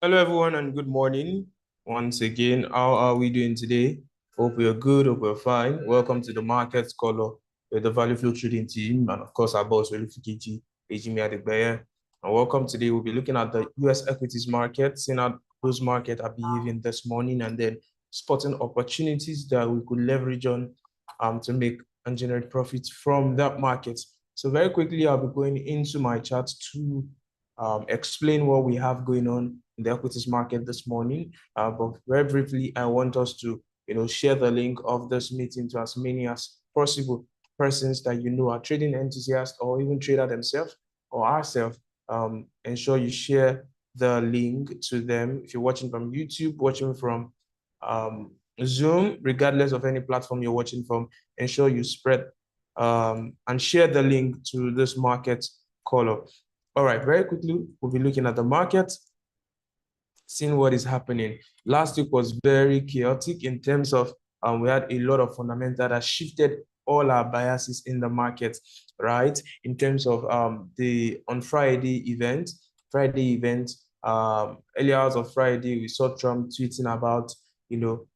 Hello, everyone, and good morning. Once again, how are we doing today? Hope we're good, hope we're fine. Welcome to the Market Caller with the Value Flow Trading team, and of course, our boss, Ejimi Adegbeye. And welcome today. We'll be looking at the US equities market, seeing how those markets are behaving this morning, and then spotting opportunities that we could leverage on to make and generate profits from that market. So, very quickly, I'll be going into my chart to explain what we have going on in the equities market this morning. But very briefly, I want us to share the link of this meeting to as many as possible persons that are trading enthusiasts or even trader themselves or ourselves. Ensure you share the link to them. If you're watching from YouTube, watching from Zoom, regardless of any platform you're watching from, ensure you spread and share the link to this market caller. All right, very quickly, we'll be looking at the market, seeing what is happening. Last week was very chaotic in terms of we had a lot of fundamental that shifted all our biases in the market, right? In terms of the on Friday event, early hours of Friday, we saw Trump tweeting about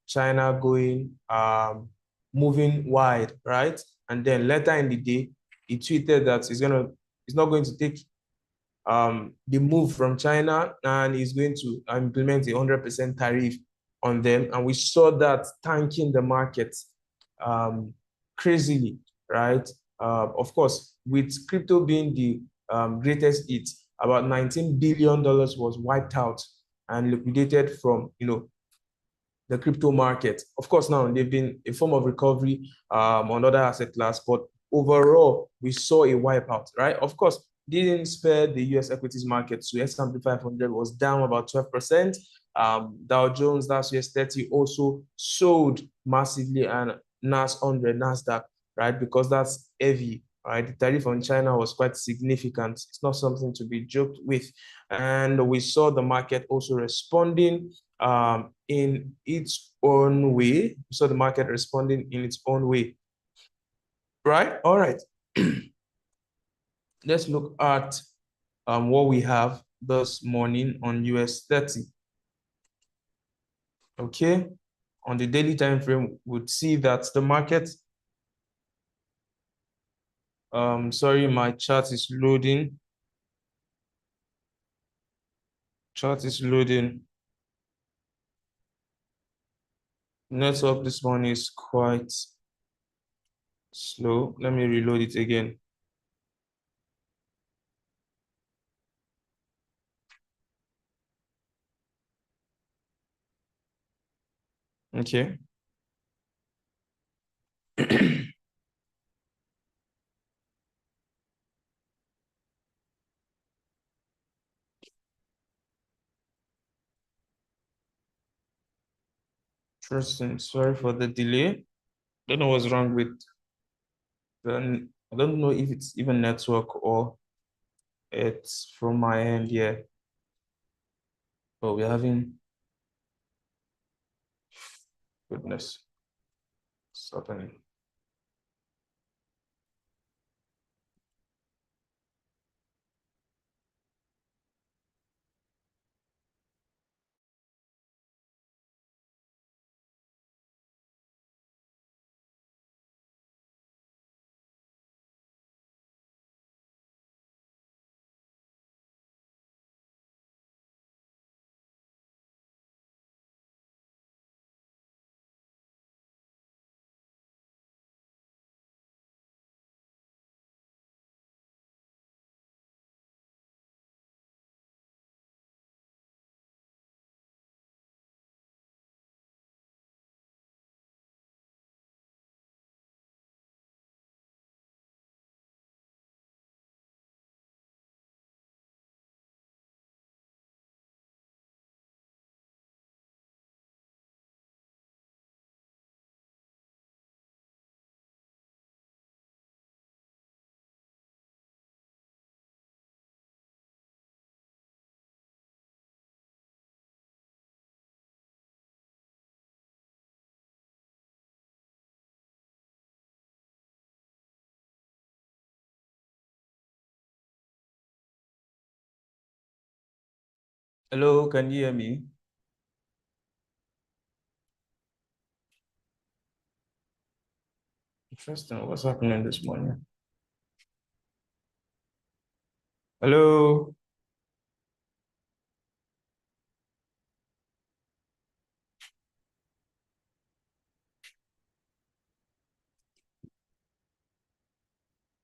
China going moving wide, right? And then later in the day, he tweeted that he's not going to take the move from China, and is going to implement a 100% tariff on them. And we saw that tanking the market crazily, right? Of course, with crypto being the greatest hit, about $19 billion was wiped out and liquidated from, the crypto market. Of course, now they've been a form of recovery on other asset class, but overall, we saw a wipeout, right? Of course, didn't spare the US equities market. So S&P 500 was down about 12%. Dow Jones, that's US30, also sold massively, and NAS100, NASDAQ, right? Because that's heavy, right? The tariff on China was quite significant. It's not something to be joked with. And we saw the market also responding in its own way. We saw the market responding in its own way, right? All right. Let's look at what we have this morning on US30. Okay, on the daily time frame, we'd see that the market, sorry, my chart is loading. Chart is loading. Network this morning is quite slow. Let me reload it again. Okay. Interesting. Sorry for the delay. Don't know what's wrong with the, I don't know if it's even network or it's from my end here. But we're having, goodness, it's happening. Hello, can you hear me? Interesting. What's happening this morning? Hello.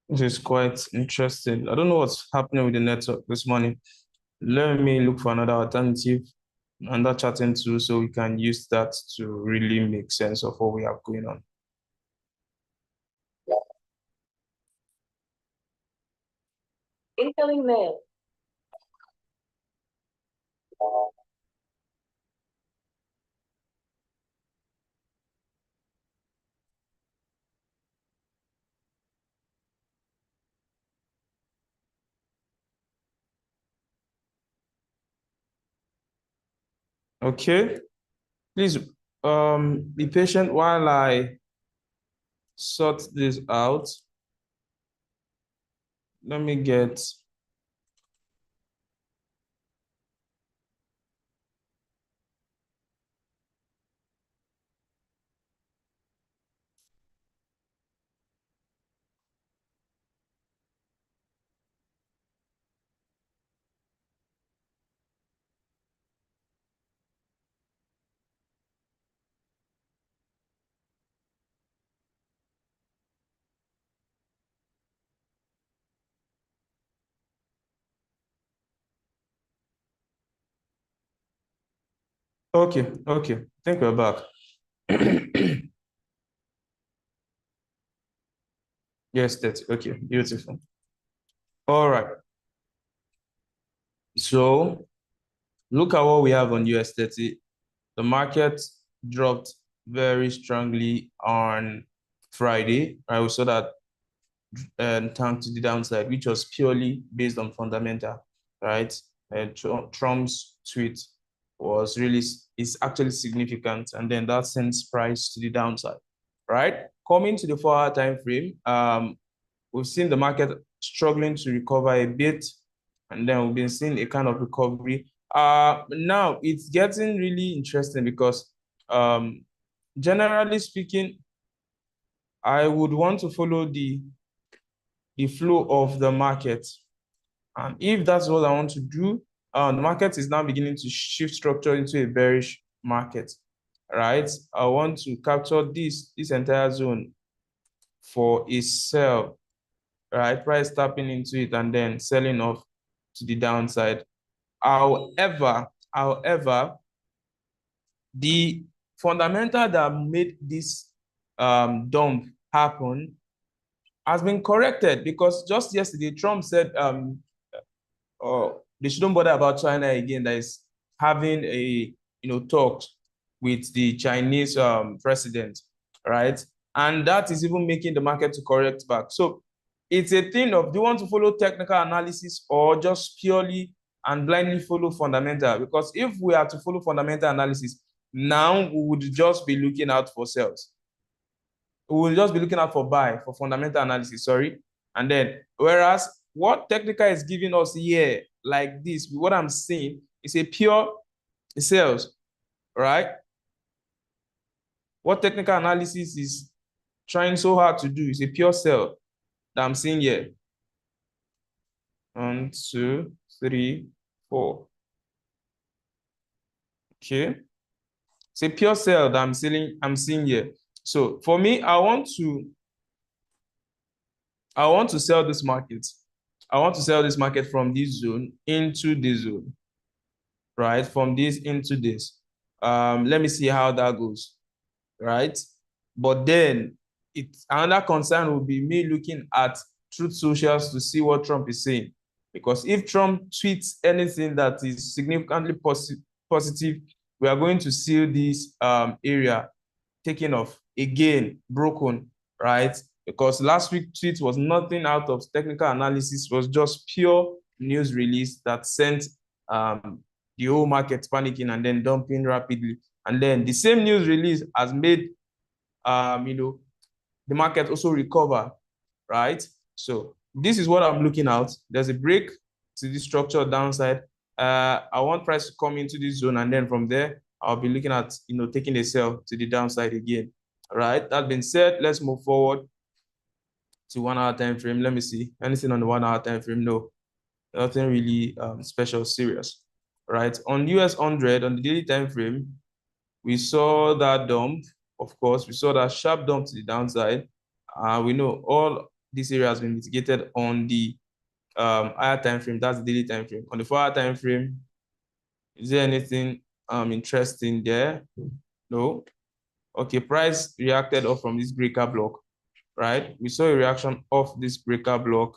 This is quite interesting. I don't know what's happening with the network this morning. Let me look for another alternative, another chatting tool, so we can use that to really make sense of what we have going on. Incoming mail. Okay. Please be patient while I sort this out. Let me get okay, okay. I think we're back. Yes, that's okay. Beautiful. All right. So look at what we have on US30. The market dropped very strongly on Friday. We saw that tank to the downside, which was purely based on fundamental, right? Trump's tweet was really is actually significant, and then that sends price to the downside, right? Coming to the 4-hour time frame, we've seen the market struggling to recover a bit, and then we've been seeing a kind of recovery. Now it's getting really interesting because generally speaking, I would want to follow the flow of the market. And if that's what I want to do, the market is now beginning to shift structure into a bearish market, right? I want to capture this entire zone for a sell, right? Price tapping into it and then selling off to the downside. However, the fundamental that made this dump happen has been corrected, because just yesterday Trump said they shouldn't bother about China again. That is having a talks with the Chinese president, right? And that is even making the market to correct back. So it's a thing of, do you want to follow technical analysis or just purely and blindly follow fundamental? Because if we are to follow fundamental analysis, now we would just be looking out for sales. We will just be looking out for buy, for fundamental analysis, sorry. And then, whereas what technical is giving us here, like this, what I'm seeing is a pure sales, right? What technical analysis is trying so hard to do is a pure sell that I'm seeing here. 1, 2, 3, 4. Okay. It's a pure sell that I'm seeing here. So for me, I want to sell this market. I want to sell this market from this zone into this zone, right? From this into this. Let me see how that goes, right? But then another concern will be me looking at Truth Socials to see what Trump is saying. Because if Trump tweets anything that is significantly positive, we are going to see this area taken off again, broken, right? Because last week's tweet was nothing out of technical analysis, was just pure news release that sent the whole market panicking and then dumping rapidly. And then the same news release has made the market also recover, right? So this is what I'm looking at. There's a break to the structure downside. I want price to come into this zone, and then from there, I'll be looking at, taking a sell to the downside again. All right. That being said, let's move forward to 1 hour time frame. Let me see anything on the 1 hour time frame. No, nothing really special, serious. All right. On US100 on the daily time frame, we saw that dump. Of course, we saw that sharp dump to the downside. We know all this area has been mitigated on the higher time frame. That's the daily time frame. On the 4 hour time frame, is there anything interesting there? No. Okay, price reacted off from this breaker block, right? We saw a reaction off this breaker block,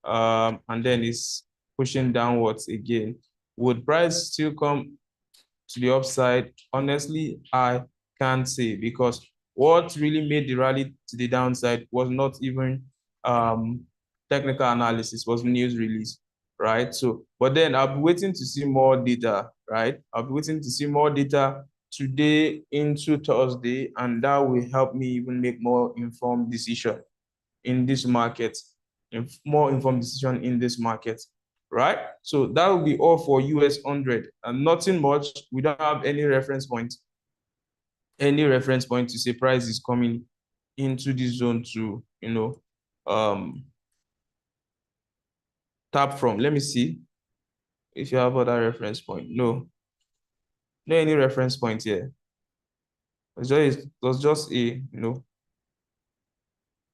and then it's pushing downwards again. Would price still come to the upside? Honestly, I can't say, because what really made the rally to the downside was not even technical analysis, was news release, right? So, but then I'll be waiting to see more data, right? I'll be waiting to see more data today into Thursday, and that will help me even make more informed decision in this market, more informed decision in this market, right? So that will be all for US100, and nothing much. We don't have any reference point to say price is coming into this zone to, tap from. Let me see if you have other reference point. No any reference point here. It was just a,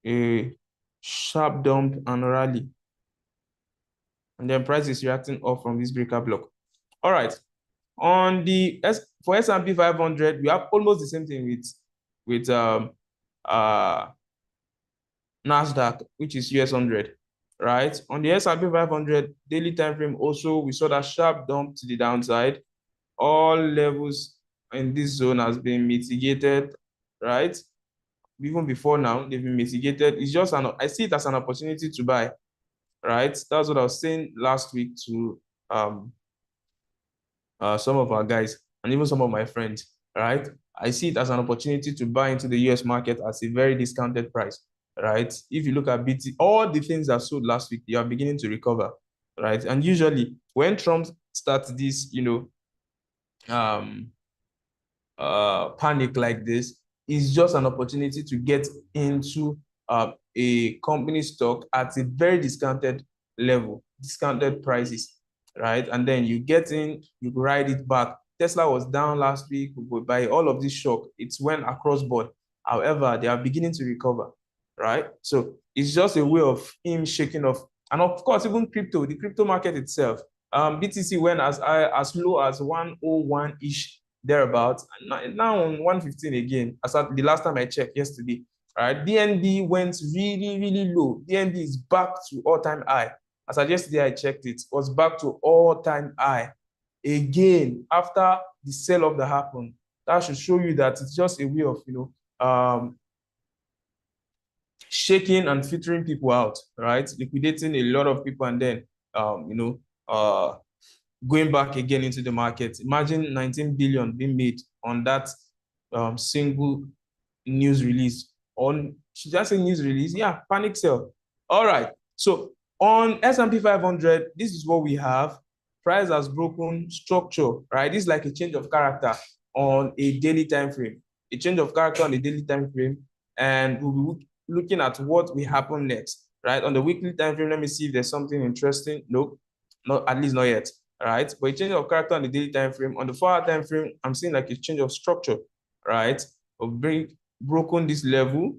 a sharp dump and rally, and then price is reacting off from this breaker block. All right. On the for S&P 500, we have almost the same thing with NASDAQ, which is US100, right? On the S&P 500 daily time frame, also we saw that sharp dump to the downside. All levels in this zone has been mitigated, right? Even before now, they've been mitigated. It's just I see it as an opportunity to buy, right? That's what I was saying last week to some of our guys and even some of my friends, right? I see it as an opportunity to buy into the US market at a very discounted price, right? If you look at BT, all the things that sold last week, they are beginning to recover, right? And usually when Trump starts this, panic like this, is just an opportunity to get into a company stock at a very discounted level, discounted prices, right? And then you get in, you ride it back. Tesla was down last week, by all of this shock, it went across board. However, they are beginning to recover, right? So it's just a way of him shaking off. And of course, even crypto, the crypto market itself, BTC went as low as 101-ish, thereabouts. Now on 115 again, as at the last time I checked yesterday. Right, DNB went really, really low. DNB is back to all-time high. As at yesterday, I checked it, was back to all-time high again after the sell-off that happened. That should show you that it's just a way of, shaking and filtering people out, right? Liquidating a lot of people, and then, going back again into the market. Imagine 19 billion being made on that single news release. Should I say news release? Yeah, panic sell. All right. So on S&P 500, this is what we have. Price has broken structure, right? This is like a change of character on a daily time frame. A change of character on a daily time frame, and we'll be looking at what will happen next, right? On the weekly time frame, let me see if there's something interesting. Nope, not, at least not yet. Right, but a change of character on the daily time frame. On the 4-hour time frame, I'm seeing like a change of structure, right? Of broken this level,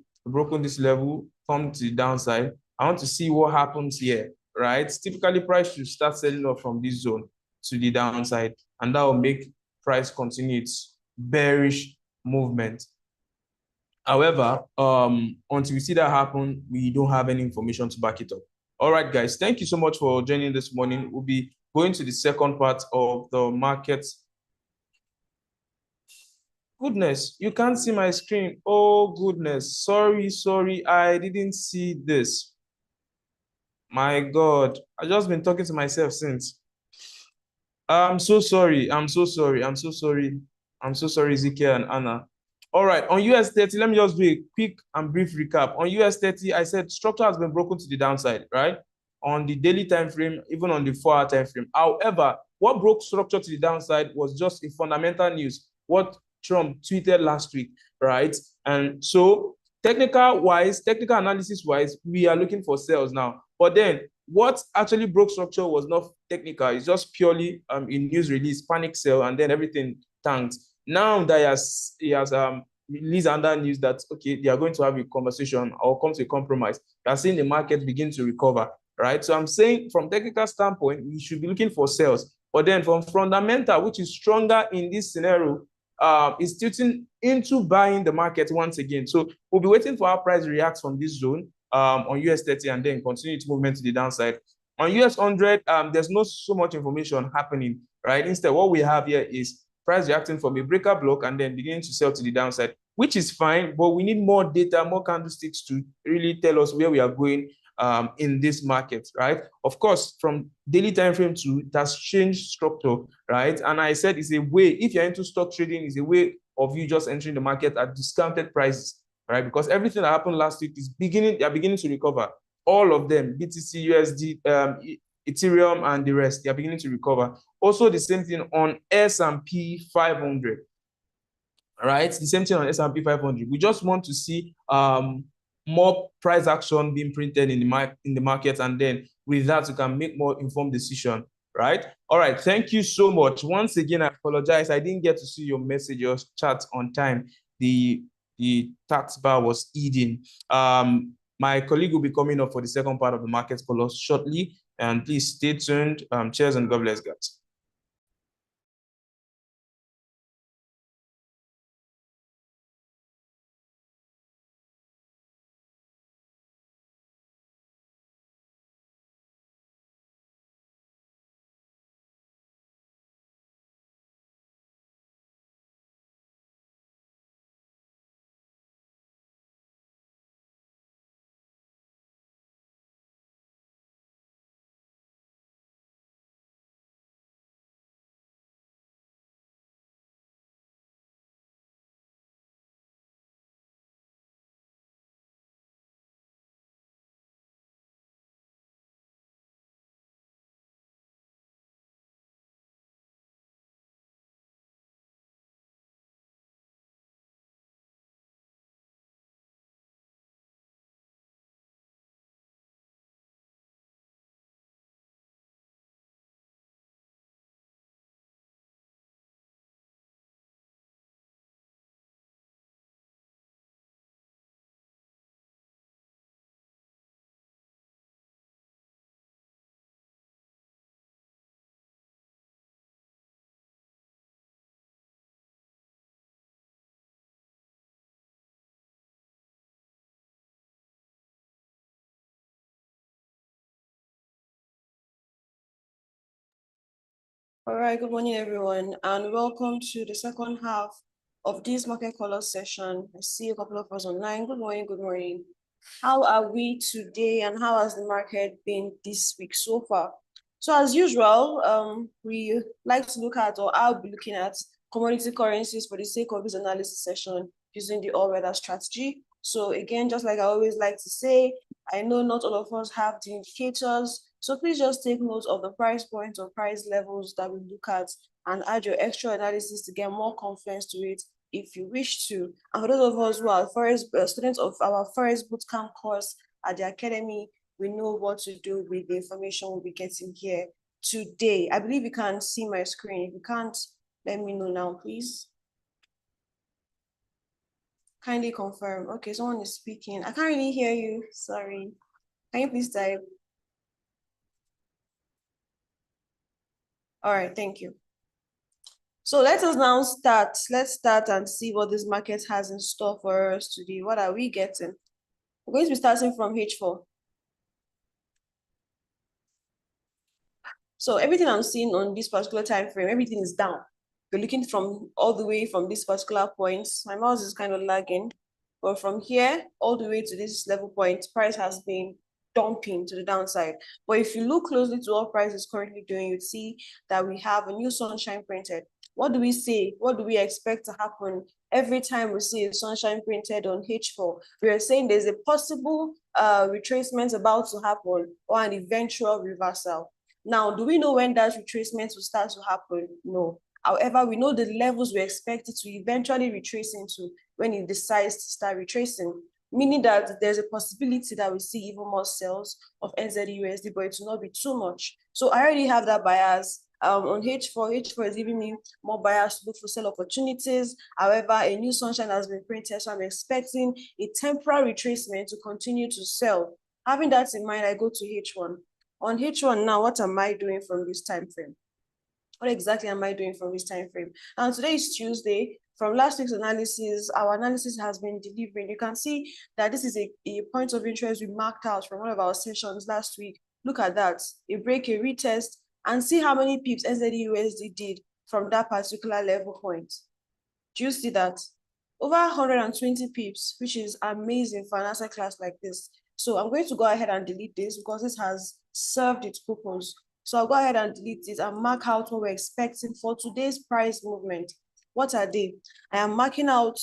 come to the downside. I want to see what happens here, right? Typically, price should start selling off from this zone to the downside, and that will make price continue its bearish movement. However, until we see that happen, we don't have any information to back it up. All right, guys, thank you so much for joining this morning. We'll be going to the second part of the market. Goodness, you can't see my screen. Oh, goodness. Sorry. I didn't see this. My God, I've just been talking to myself since. I'm so sorry, Ezekiel and Anna. All right, on US30, let me just do a quick and brief recap. On US30, I said structure has been broken to the downside, right? On the daily time frame, even on the 4-hour time frame. However, what broke structure to the downside was just a fundamental news, what Trump tweeted last week, right? And so technical analysis wise, we are looking for sales now. But then what actually broke structure was not technical. It's just purely a news release, panic sell, and then everything tanked. Now that he has released under news that, okay, they are going to have a conversation or come to a compromise, they are seeing the market begin to recover, right? So I'm saying from technical standpoint, we should be looking for sales. But then from fundamental, which is stronger in this scenario, is tilting into buying the market once again. So we'll be waiting for our price reacts from this zone on US30 and then continue its movement to the downside. On US100, there's not so much information happening, right? Instead, what we have here is price reacting from a breaker block and then beginning to sell to the downside, which is fine, but we need more data, more candlesticks to really tell us where we are going in this market, right? Of course, from daily time frame to it has changed structure, right? And I said it's a way, if you're into stock trading, it's a way of you just entering the market at discounted prices, right? Because everything that happened last week is they're beginning to recover. All of them, BTC, USD, Ethereum, and the rest, they are beginning to recover. Also, the same thing on S&P 500. Right, the same thing on S&P 500. We just want to see more price action being printed in the market, and then with that you can make more informed decision, right? All right, thank you so much. Once again, I apologize, I didn't get to see your message or chat on time. The tax bar was eating. My colleague will be coming up for the second part of the market call shortly, and please stay tuned. Cheers and God bless, guys. All right, good morning, everyone, and welcome to the second half of this market color session. I see a couple of us online. Good morning, good morning. How are we today, and how has the market been this week so far? So as usual, we like to look at, or I'll be looking at, commodity currencies for the sake of this analysis session using the all-weather strategy. So again, just like I always like to say, I know not all of us have the indicators, so please just take note of the price points or price levels that we look at and add your extra analysis to get more confidence to it if you wish to. And for those of us who are students of our Forex Bootcamp course at the Academy, we know what to do with the information we'll be getting here today. I believe you can see my screen. If you can't, let me know now, please. Kindly confirm. Okay, someone is speaking. I can't really hear you. Sorry. Can you please type? All right, thank you. So let us now start. Let's start and see what this market has in store for us today. What are we getting? We're going to be starting from H4. So everything I'm seeing on this particular time frame, everything is down. You're looking from all the way from this particular point. My mouse is kind of lagging, but from here all the way to this level point, price has been dumping to the downside. But if you look closely to what price is currently doing, you'd see that we have a new sunshine printed. What do we say? What do we expect to happen every time we see a sunshine printed on H4? We are saying there's a possible retracement about to happen or an eventual reversal. Now, do we know when that retracement will start to happen? No. However, we know the levels we expect it to eventually retrace into when it decides to start retracing, meaning that there's a possibility that we see even more sales of NZD/USD, but it will not be too much. So I already have that bias on H4. H4 is giving me more bias to look for sell opportunities. However, a new sunshine has been printed, so I'm expecting a temporary retracement to continue to sell. Having that in mind, I go to H1. On H1 now, what am I doing from this time frame? What exactly am I doing from this time frame? And today is Tuesday. From last week's analysis, our analysis has been delivering. You can see that this is a point of interest we marked out from one of our sessions last week. Look at that, a break, a retest, and see how many pips NZD/USD did from that particular level point. Do you see that? Over 120 pips, which is amazing for an asset class like this. So I'm going to go ahead and delete this because this has served its purpose. So I'll go ahead and delete it and mark out what we're expecting for today's price movement. What are they? I am marking out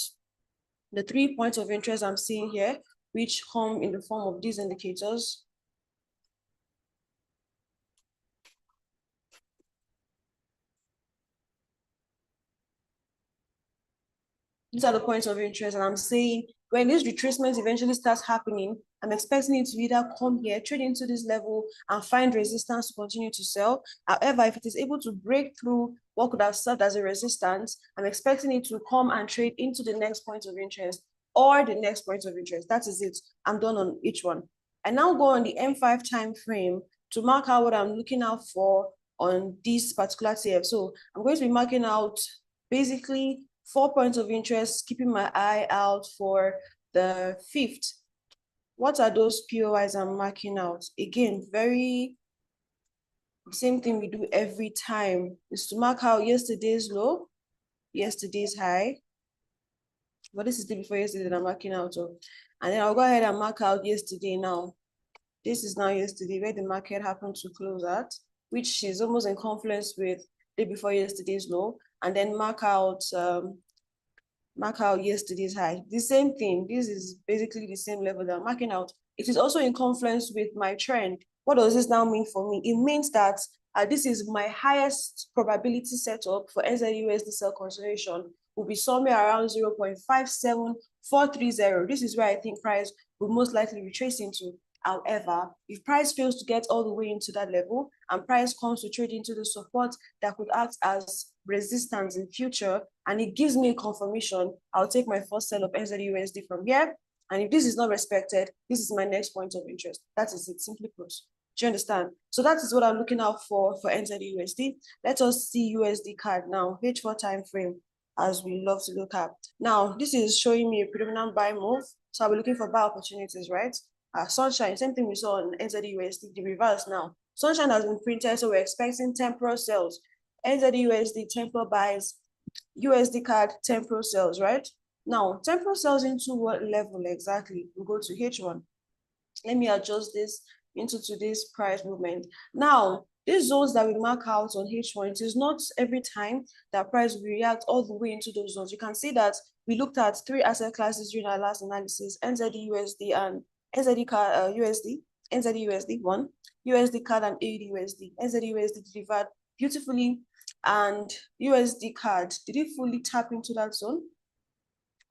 the 3 points of interest I'm seeing here, which come in the form of these indicators. These are the points of interest, and I'm saying when this retracement eventually starts happening, I'm expecting it to either come here, trade into this level, and find resistance to continue to sell. However, if it is able to break through what could have served as a resistance, I'm expecting it to come and trade into the next point of interest or the next point of interest. That is it. I'm done on each one. I now go on the M5 time frame to mark out what I'm looking out for on this particular TF. So I'm going to be marking out basically 4 points of interest, keeping my eye out for the 5th. What are those POIs I'm marking out? Again, very same thing we do every time is to mark out yesterday's low, yesterday's high. But this is the before yesterday that I'm marking out of. And then I'll go ahead and mark out yesterday now. This is now yesterday where the market happened to close at, which is almost in confluence with the before yesterday's low. And then mark out yesterday's high. The same thing. This is basically the same level that I'm marking out. It is also in confluence with my trend. What does this now mean for me? It means that this is my highest probability setup for NZD/USD sell consolidation will be somewhere around 0.57430. This is where I think price will most likely retrace into. However, if price fails to get all the way into that level and price comes to trade into the support that could act as resistance in future, and it gives me a confirmation, I'll take my first sell of NZD/USD from here. And if this is not respected, this is my next point of interest. That is it, simply put. Do you understand? So that is what I'm looking out for NZD/USD. Let us see USD CAD now, H4 time frame, as we love to look at. Now, this is showing me a predominant buy move. So I'll be looking for buy opportunities, right? Sunshine, same thing we saw on NZD/USD, the reverse now. Sunshine has been printed, so we're expecting temporal sales. NZD/USD, temporal buys, USD CAD, temporal sales, right? Now, temporal sales into what level exactly? We'll go to H1. Let me adjust this into today's price movement. Now, these zones that we mark out on H1, it is not every time that price will react all the way into those zones. You can see that we looked at 3 asset classes during our last analysis, NZD/USD and NZD CAD, USD, NZD/USD, one, USD CAD and AUD/USD. NZD/USD delivered beautifully, and USD CAD, did it fully tap into that zone?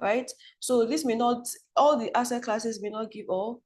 Right? So this may not, all the asset classes may not give all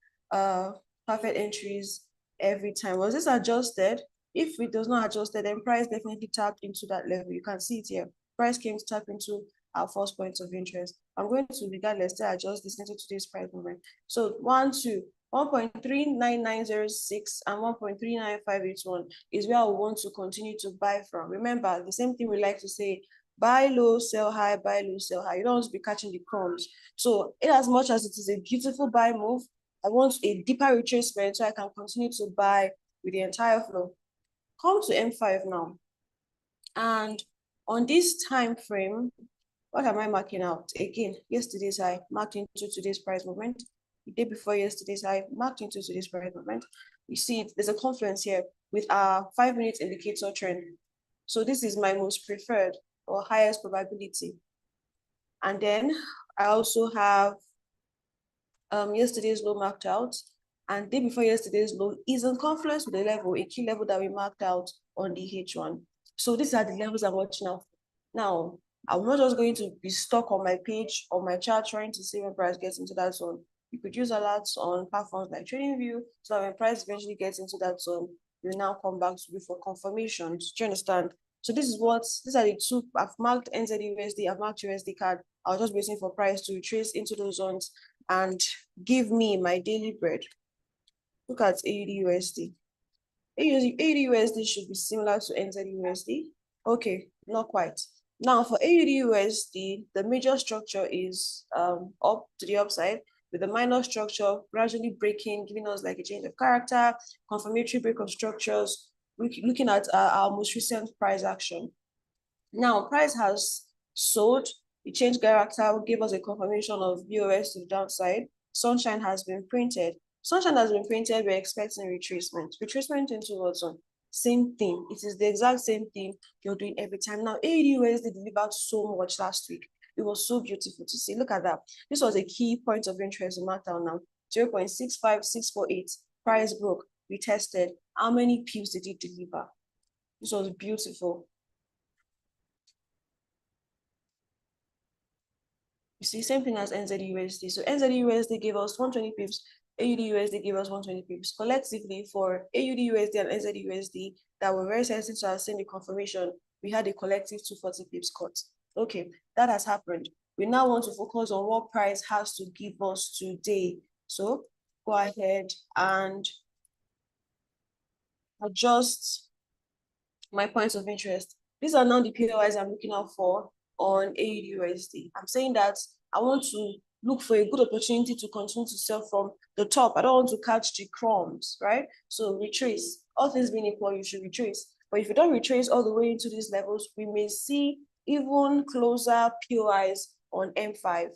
perfect entries every time. Was this adjusted? If it does not adjusted, then price definitely tapped into that level. You can see it here. Price came to tap into our first points of interest. I'm going to, regardless, to adjust this into today's price movement. So 1.39906 and 1.39581 is where I want to continue to buy from. Remember, the same thing we like to say, buy low, sell high, buy low, sell high. You don't want to be catching the crumbs. So in as much as it is a beautiful buy move, I want a deeper retracement so I can continue to buy with the entire flow. Come to M5 now. And on this time frame, what am I marking out? Again, yesterday's high marked into today's price movement. The day before yesterday's high marked into today's price movement. You see, there's a confluence here with our 5-minute indicator trend. So this is my most preferred or highest probability. And then I also have yesterday's low marked out. and day before yesterday's low is in confluence with the level, a key level that we marked out on the H1. So these are the levels I'm watching out for. Now, I'm not just going to be stuck on my page or my chart trying to see when price gets into that zone. You could use alerts on platforms like TradingView so that when price eventually gets into that zone, you now come back to me for confirmations. Do you understand? So these are the two. I've marked NZD, I've marked USD CAD. I was just waiting for price to retrace into those zones and give me my daily bread. Look at AUD USD. AUD USD should be similar to NZD USD. Okay, not quite. Now for AUD USD, the major structure is up to the upside, with the minor structure gradually breaking, giving us like a change of character, confirmatory break of structures, looking at our most recent price action. Now, price has sold, it changed character, gave us a confirmation of BOS to the downside. Sunshine has been printed. Sunshine has been printed, we're expecting retracement. Retracement into what zone? Same thing. It is the exact same thing you're doing every time. Now, AUD delivered so much last week. It was so beautiful to see. Look at that. This was a key point of interest in Markdown now. 0.65648. Price broke. We tested. How many pips did it deliver? This was beautiful. You see, same thing as NZUSD. So NZUSD gave us 120 pips, AUD gave us 120 pips. Collectively, for AUD and NZUSD that were very sensitive to seeing the confirmation, we had a collective 240 pips cut. Okay, that has happened. We now want to focus on what price has to give us today. So go ahead and adjust my points of interest. These are now the POIs I'm looking out for on AUD. I'm saying that I want to look for a good opportunity to continue to sell from the top. I don't want to catch the crumbs, right? So retrace. All things being equal, you should retrace. But if you don't retrace all the way into these levels, we may see even closer POIs on M5.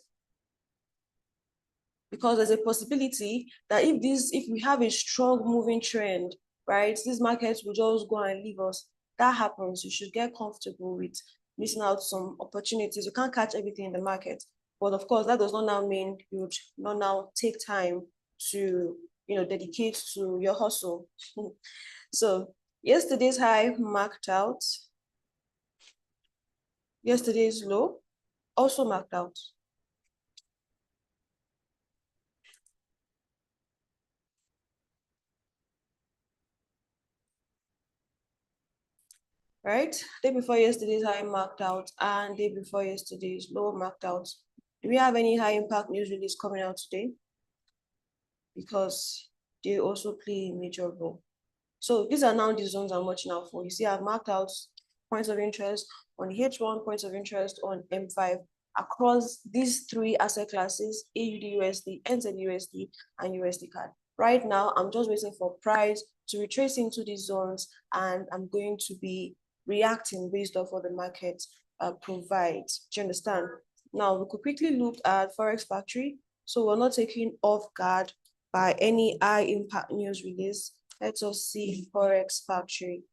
Because there's a possibility that if we have a strong moving trend, right, these markets will just go and leave us. That happens, you should get comfortable with missing out some opportunities. You can't catch everything in the market. But of course, that does not now mean you would not now take time to, dedicate to your hustle. So yesterday's high marked out. Yesterday's low also marked out. Right? Day before yesterday's high marked out and day before yesterday's low marked out. Do we have any high impact news release coming out today? Because they also play a major role. So these are now the zones I'm watching out for. You see, I've marked out points of interest on H1, points of interest on M5 across these three asset classes, AUD USD, NZD USD, and USD CAD. Right now, I'm just waiting for price to retrace into these zones, and I'm going to be reacting based off what the market provides. Do you understand? Now, we could quickly look at Forex Factory. So we're not taking off guard by any high impact news release. Let us see Forex Factory.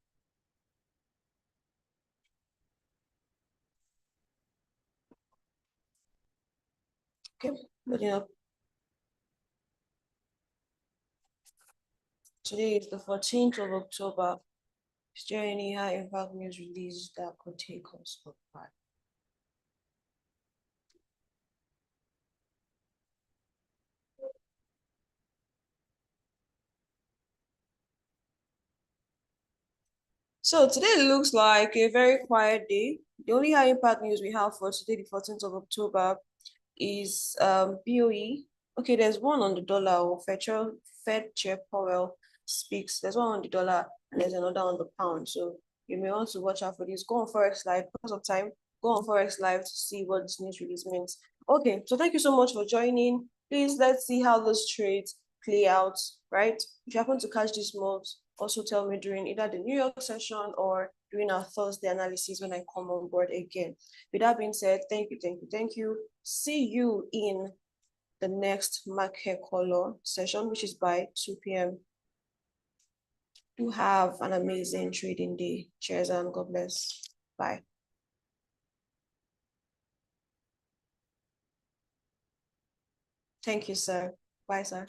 Okay, loading up. Today is the 14th of October. Is there any high impact news release that could take us off guard? So today looks like a very quiet day. The only high impact news we have for today, the 14th of October, is BOE. Okay, there's one on the dollar, or Fed Chair Powell speaks. There's one on the dollar and there's another on the pound. So you may want to watch out for this. Go on Forex Live because of time. Go on Forex Live to see what this news release means. Okay, so thank you so much for joining. Please, let's see how those trades play out, right? If you happen to catch this moves, also tell me during either the New York session or during our Thursday analysis when I come on board again. With that being said, thank you. See you in the next market color session, which is by 2 p.m. Do have an amazing trading day. Cheers and God bless. Bye. Thank you, sir. Bye, sir.